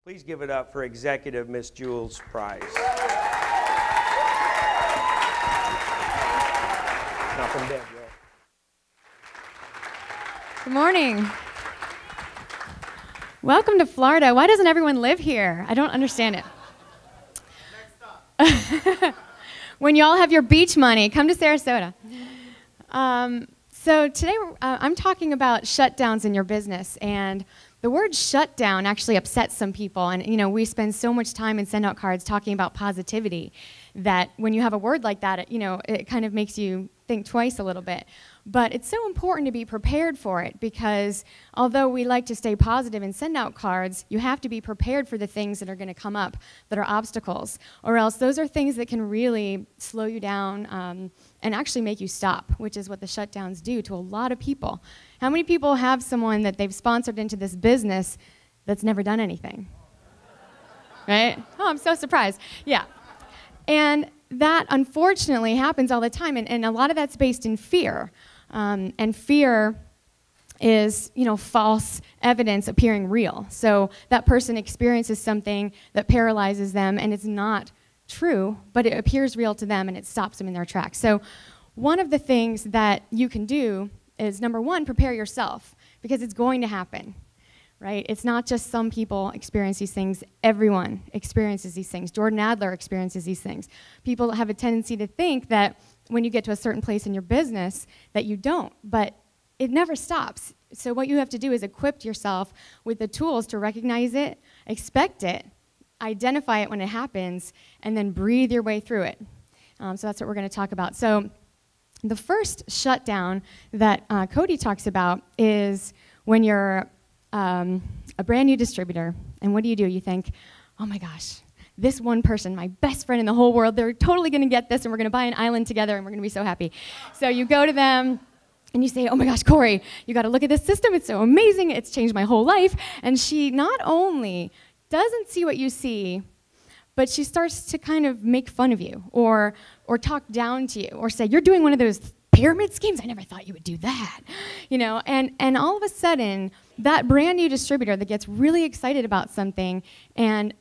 Please give it up for Executive Miss Jules Price. Not from Deb, yeah. Good morning. Welcome to Florida. Why doesn't everyone live here? I don't understand it. Next stop. When y'all have your beach money, come to Sarasota. So today I'm talking about shutdowns in your business, and the word shutdown actually upsets some people. And we spend so much time in send out cards talking about positivity that when you have a word like that, it kind of makes you think twice a little bit. But it's so important to be prepared for it, because although we like to stay positive and send out cards, you have to be prepared for the things that are going to come up that are obstacles, or else those are things that can really slow you down and actually make you stop, which is what the shutdowns do to a lot of people. How many people have someone that they've sponsored into this business that's never done anything? Right? Oh, I'm so surprised. Yeah. And that unfortunately happens all the time, and a lot of that's based in fear. And fear is, false evidence appearing real. So that person experiences something that paralyzes them, and it's not true, but it appears real to them, and it stops them in their tracks. So one of the things that you can do is, number one, prepare yourself, because it's going to happen. Right? It's not just some people experience these things. Everyone experiences these things. Jordan Adler experiences these things. People have a tendency to think that when you get to a certain place in your business that you don't, but it never stops. So what you have to do is equip yourself with the tools to recognize it, expect it, identify it when it happens, and then breathe your way through it. So that's what we're going to talk about. So the first shutdown that Cody talks about is when you're a brand new distributor, and what do? You think, oh my gosh, this one person, my best friend in the whole world, they're totally going to get this, and we're going to buy an island together, and we're going to be so happy. So you go to them, and you say, oh my gosh, Corey, you got to look at this system. It's so amazing. It's changed my whole life. And she not only doesn't see what you see, but she starts to kind of make fun of you, or talk down to you, or say, you're doing one of those pyramid schemes? I never thought you would do that. And all of a sudden, that brand new distributor that gets really excited about something, and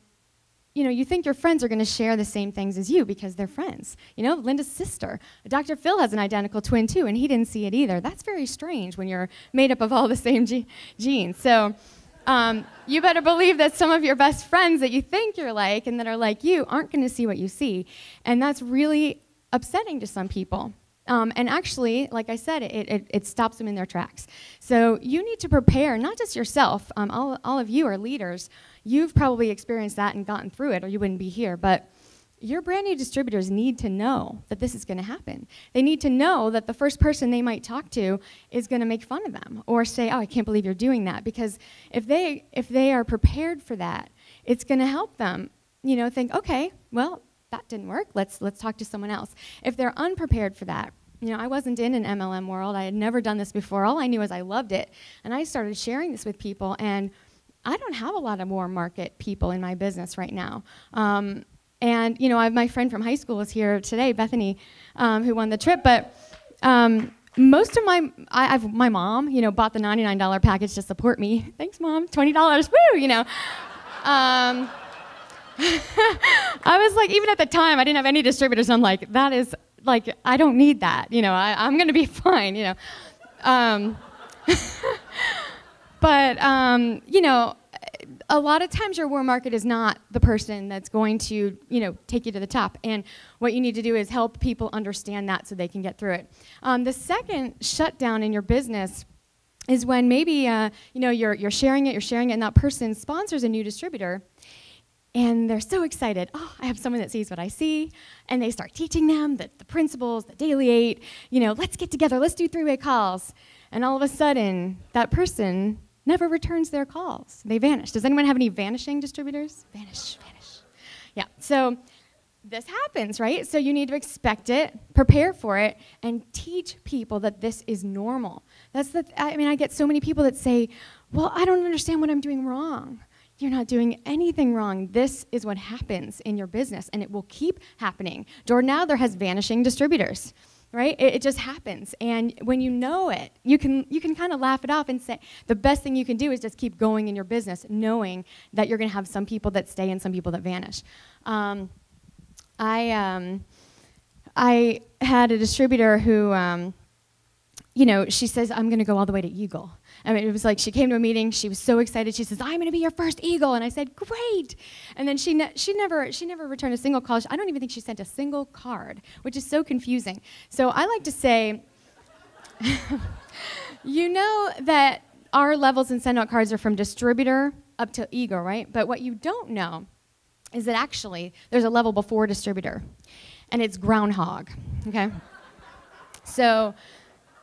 you think your friends are going to share the same things as you because they're friends. Linda's sister, Dr. Phil, has an identical twin too, and he didn't see it either. That's very strange when you're made up of all the same genes. So you better believe that some of your best friends that you think you're like and that are like you aren't going to see what you see, and that's really upsetting to some people. And actually, like I said, it stops them in their tracks. So you need to prepare, not just yourself. All of you are leaders. You've probably experienced that and gotten through it, or you wouldn't be here. But your brand new distributors need to know that this is going to happen. They need to know that the first person they might talk to is going to make fun of them or say, oh, I can't believe you're doing that. Because if they are prepared for that, it's going to help them, think, okay, well, that didn't work. Let's talk to someone else. If they're unprepared for that, I wasn't in an MLM world. I had never done this before. All I knew was I loved it, and I started sharing this with people. And I don't have a lot of warm market people in my business right now. And my friend from high school is here today, Bethany, who won the trip. But most of my mom, bought the $99 package to support me. Thanks, Mom. $20. Woo! I was like, even at the time, I didn't have any distributors. I'm like, that is, like, I don't need that. I'm going to be fine, But, a lot of times your warm market is not the person that's going to, take you to the top. And what you need to do is help people understand that so they can get through it. The second shutdown in your business is when maybe, you're sharing it, and that person sponsors a new distributor. And they're so excited. Oh, I have someone that sees what I see. And they start teaching them the principles, the daily 8. Let's get together. Let's do 3-way calls. And all of a sudden, that person never returns their calls. They vanish. Does anyone have any vanishing distributors? Vanish. Yeah. So this happens, right? So you need to expect it, prepare for it, and teach people that this is normal. I get so many people that say, well, I don't understand what I'm doing wrong. You're not doing anything wrong. This is what happens in your business, and it will keep happening. Jordan Adler has vanishing distributors. right? It just happens. And when you know it, you can kind of laugh it off and say, the best thing you can do is just keep going in your business, knowing that you're going to have some people that stay and some people that vanish. I had a distributor who, she says, I'm going to go all the way to Eagle. I mean, it was like she came to a meeting. She was so excited. She says, I'm going to be your first Eagle. And I said, great. And then she never returned a single call. I don't even think she sent a single card, which is so confusing. So I like to say, you know that our levels in send-out cards are from distributor up to Eagle, right? But what you don't know is that actually there's a level before distributor, and it's groundhog, okay? So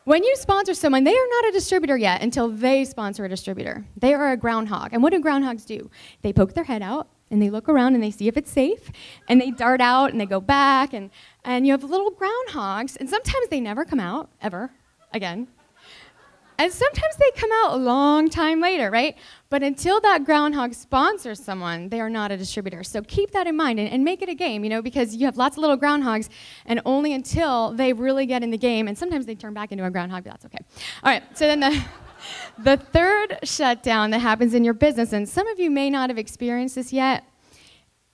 when you sponsor someone, they are not a distributor yet until they sponsor a distributor. They are a groundhog. And what do groundhogs do? They poke their head out, and they look around, and they see if it's safe, and they dart out, and they go back, and you have little groundhogs, and sometimes they never come out, ever, again. And sometimes they come out a long time later, right? But until that groundhog sponsors someone, they are not a distributor. So keep that in mind and make it a game, because you have lots of little groundhogs, and only until they really get in the game, and sometimes they turn back into a groundhog, but that's okay. All right, so then the third shutdown that happens in your business, and some of you may not have experienced this yet,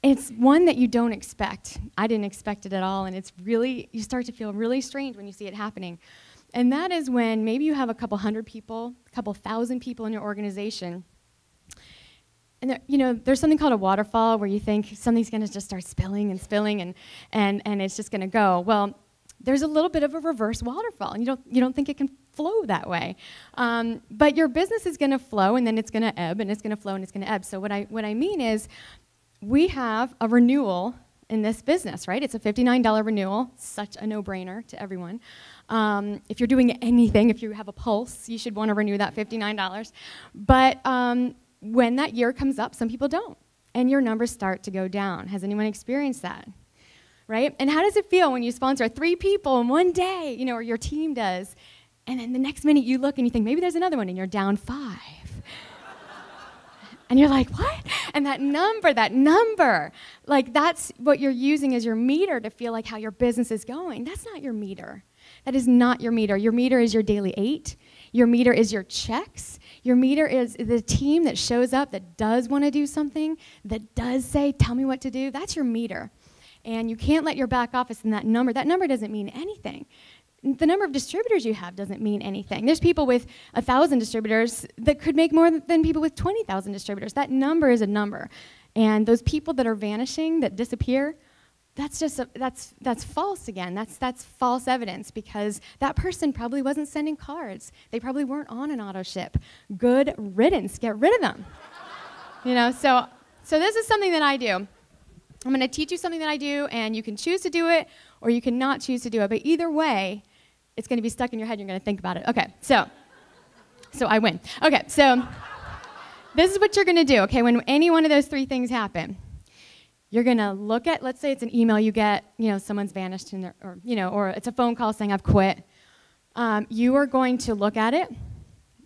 it's one that you don't expect. I didn't expect it at all, and you start to feel really strange when you see it happening. And that is when maybe you have a couple hundred people, a couple thousand people in your organization. And there, there's something called a waterfall where you think something's going to just start spilling and spilling and it's just going to go. Well, there's a little bit of a reverse waterfall, and you don't think it can flow that way. But your business is going to flow, and then it's going to ebb, and it's going to flow, and it's going to ebb. So what I mean is we have a renewal in this business, right? It's a $59 renewal, such a no-brainer to everyone. If you're doing anything, if you have a pulse, you should want to renew that $59. But when that year comes up, some people don't, and your numbers start to go down. Has anyone experienced that? Right? And how does it feel when you sponsor 3 people in one day, or your team does, and then the next minute you look and you think, maybe there's another one, and you're down 5. And you're like, what? And that number, like that's what you're using as your meter to feel like how your business is going. That's not your meter. That is not your meter. Your meter is your daily 8. Your meter is your checks. Your meter is the team that shows up, that does want to do something, that does say, tell me what to do. That's your meter. And you can't let your back office in that number doesn't mean anything. The number of distributors you have doesn't mean anything. There's people with 1,000 distributors that could make more than people with 20,000 distributors. That number is a number. And those people that are vanishing, that disappear, that's false again. That's false evidence, because that person probably wasn't sending cards. They probably weren't on an auto ship. Good riddance. Get rid of them. So this is something that I do. I'm going to teach you something that I do, and you can choose to do it, or you cannot choose to do it. But either way, it's going to be stuck in your head. You're going to think about it. Okay, so I win. Okay, so this is what you're going to do, okay, when any one of those 3 things happen. You're going to look at, let's say it's an email you get, someone's vanished, or it's a phone call saying, I've quit. You are going to look at it,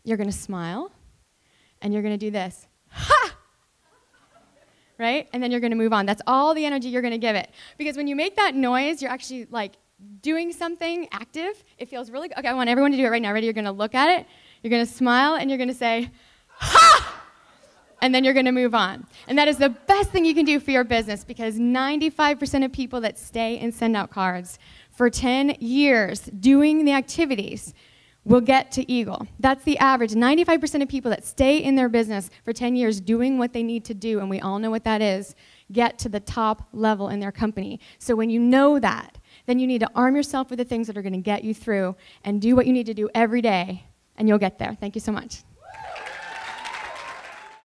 you're going to smile, and you're going to do this. Ha! Right? And then you're going to move on. That's all the energy you're going to give it. Because when you make that noise, you're actually like doing something active. It feels really good. Okay, I want everyone to do it right now. Ready? You're going to look at it, you're going to smile, and you're going to say, ha! And then you're going to move on. And that is the best thing you can do for your business, because 95% of people that stay and send out cards for 10 years doing the activities will get to Eagle. That's the average. 95% of people that stay in their business for 10 years doing what they need to do, and we all know what that is, get to the top level in their company. So when you know that, then you need to arm yourself with the things that are going to get you through and do what you need to do every day, and you'll get there. Thank you so much.